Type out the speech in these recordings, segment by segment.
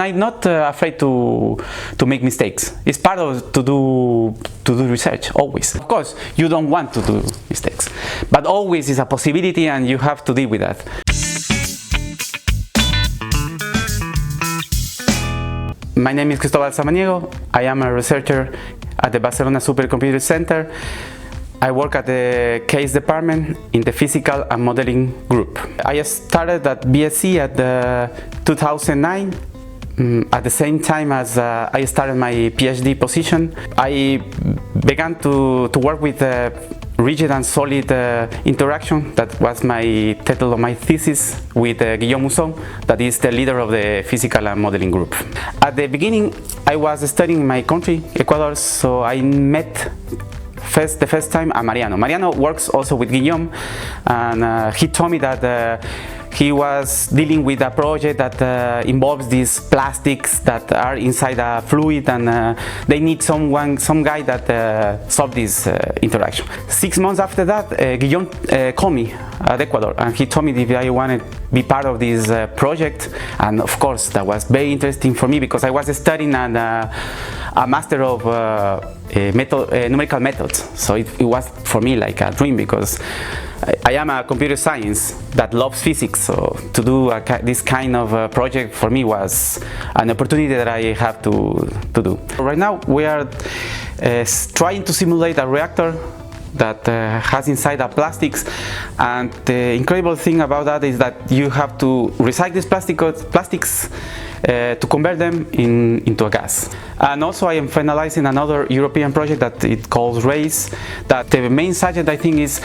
I'm not afraid to make mistakes. It's part of to do research, always. Of course, you don't want to do mistakes, but always is a possibility and you have to deal with that. My name is Cristóbal Samaniego. I am a researcher at the Barcelona Supercomputing Center. I work at the case department in the physical and modeling group. I started at BSC at 2009. At the same time as I started my PhD position, I began to work with rigid and solid interaction. That was my title of my thesis with Guillaume Mousson, that is the leader of the physical and modeling group. At the beginning, I was studying in my country, Ecuador, so I met the first time Mariano. Mariano works also with Guillaume, and he told me that he was dealing with a project that involves these plastics that are inside a fluid, and they need some guy that solve this interaction. 6 months after that, Guillaume called me at Ecuador, and he told me if I wanted to be part of this project, and of course that was very interesting for me because I was studying a master of numerical methods, so it was for me like a dream because I am a computer science that loves physics, so to do this kind of project for me was an opportunity that I have to do. Right now we are trying to simulate a reactor that has inside a plastics, and the incredible thing about that is that you have to recycle these plastics to convert them into a gas. And also I am finalizing another European project that it calls RACE, that the main subject I think is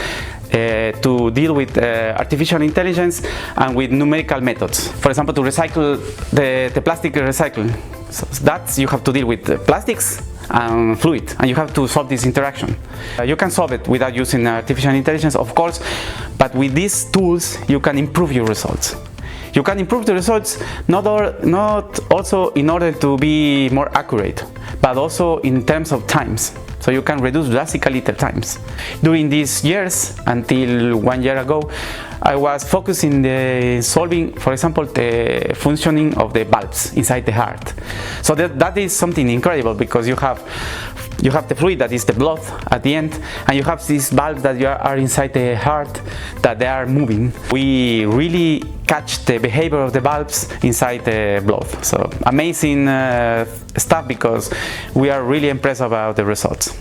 to deal with artificial intelligence and with numerical methods. For example, to recycle the plastic recycling. So that's, you have to deal with plastics and fluid, and you have to solve this interaction. You can solve it without using artificial intelligence, of course, but with these tools you can improve your results. You can improve the results not also in order to be more accurate, but also in terms of times. So you can reduce drastically the times. During these years, until 1 year ago, I was focusing on solving, for example, the functioning of the valves inside the heart. So that is something incredible because you have the fluid that is the blood at the end, and you have these valves that are inside the heart that they are moving. We really catch the behavior of the valves inside the blood. So amazing stuff because we are really impressed about the results.